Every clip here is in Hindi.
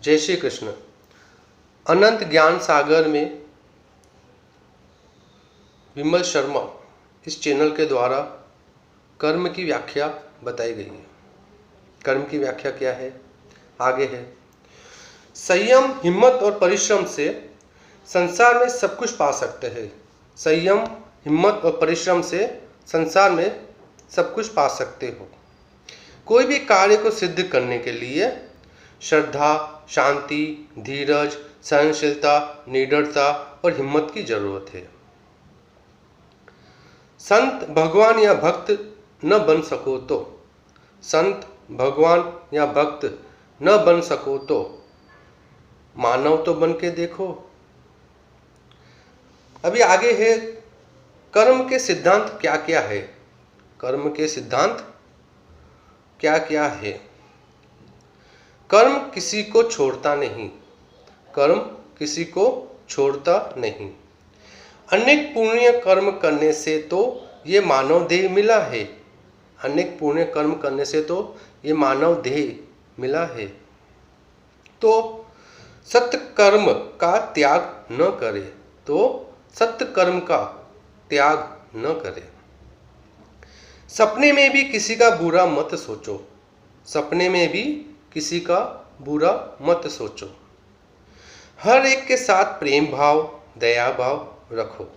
जय श्री कृष्ण। अनंत ज्ञान सागर में विमल शर्मा इस चैनल के द्वारा कर्म की व्याख्या बताई गई है। कर्म की व्याख्या क्या है? आगे है, संयम, हिम्मत और परिश्रम से संसार में सब कुछ पा सकते हैं। संयम, हिम्मत और परिश्रम से संसार में सब कुछ पा सकते हो। कोई भी कार्य को सिद्ध करने के लिए श्रद्धा, शांति, धीरज, सहनशीलता, निडरता और हिम्मत की जरूरत है। संत, भगवान या भक्त न बन सको तो, संत, भगवान या भक्त न बन सको तो मानव तो बन के देखो। अभी आगे है, कर्म के सिद्धांत क्या क्या है। कर्म के सिद्धांत क्या क्या है? कर्म किसी को छोड़ता नहीं। कर्म किसी को छोड़ता नहीं। अनेक पुण्य कर्म करने से तो ये मानव देह मिला है। अनेक पुण्य कर्म करने से तो ये मानव देह मिला है। तो सत्य कर्म का त्याग न करे, तो सत्य कर्म का त्याग न करे। सपने में भी किसी का बुरा मत सोचो। सपने में भी किसी का बुरा मत सोचो। हर एक के साथ प्रेम भाव, दया भाव रखो।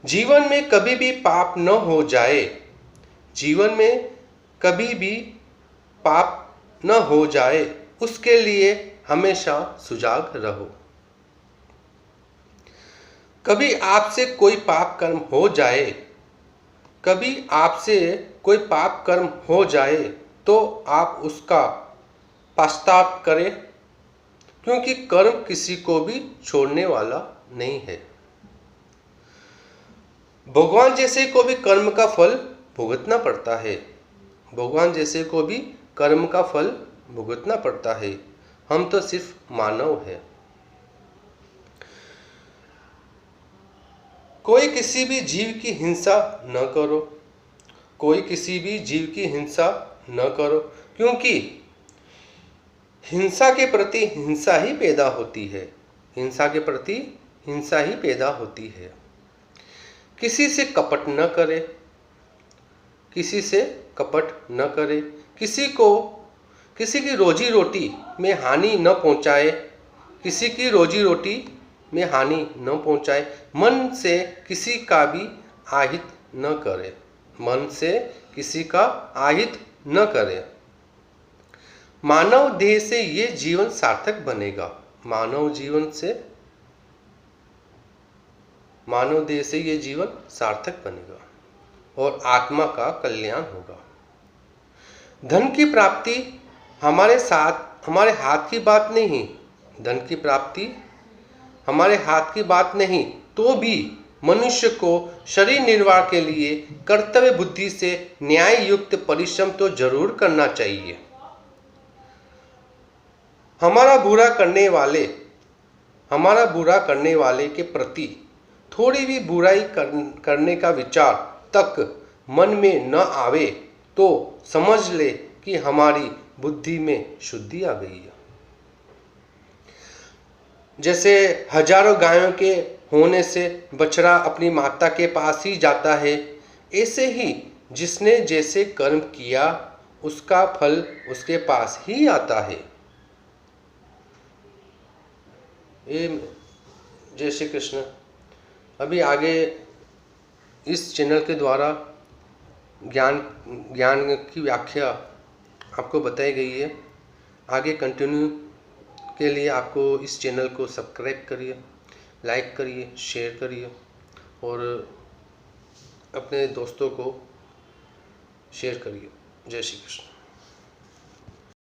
जीवन में कभी भी पाप न हो जाए। जीवन में कभी भी पाप न हो जाए, उसके लिए हमेशा सुजाग रहो। कभी आपसे कोई पाप कर्म हो जाए, कभी आपसे कोई पाप कर्म हो जाए तो आप उसका पश्चाताप करें, क्योंकि कर्म किसी को भी छोड़ने वाला नहीं है। भगवान जैसे को भी कर्म का फल भुगतना पड़ता है। भगवान जैसे को भी कर्म का फल भुगतना पड़ता है। हम तो सिर्फ मानव हैं। कोई किसी भी जीव की हिंसा न करो। कोई किसी भी जीव की हिंसा न करो, क्योंकि हिंसा के प्रति हिंसा ही पैदा होती है। हिंसा के प्रति हिंसा ही पैदा होती है। किसी से कपट न करे। किसी से कपट न करे। किसी की रोजी रोटी में हानि न पहुंचाए। किसी की रोजी रोटी में हानि न पहुंचाए। मन से किसी का भी आहित न करे। मन से किसी का आहित न करे। मानव देह से ये जीवन सार्थक बनेगा। मानव देह से ये जीवन सार्थक बनेगा और आत्मा का कल्याण होगा। धन की प्राप्ति हमारे हाथ की बात नहीं। धन की प्राप्ति हमारे हाथ की बात नहीं, तो भी मनुष्य को शरीर निर्वाह के लिए कर्तव्य बुद्धि से न्याय युक्त परिश्रम तो जरूर करना चाहिए। हमारा बुरा करने वाले के प्रति थोड़ी भी बुराई करने का विचार तक मन में न आवे तो समझ ले कि हमारी बुद्धि में शुद्धि आ गई है। जैसे हजारों गायों के होने से बछड़ा अपनी माता के पास ही जाता है, ऐसे ही जिसने जैसे कर्म किया उसका फल उसके पास ही आता है। जय श्री कृष्ण। अभी आगे इस चैनल के द्वारा ज्ञान की व्याख्या आपको बताई गई है। आगे कंटिन्यू के लिए आपको इस चैनल को सब्सक्राइब करिए, लाइक करिए, शेयर करिए और अपने दोस्तों को शेयर करिए। जय श्री कृष्ण।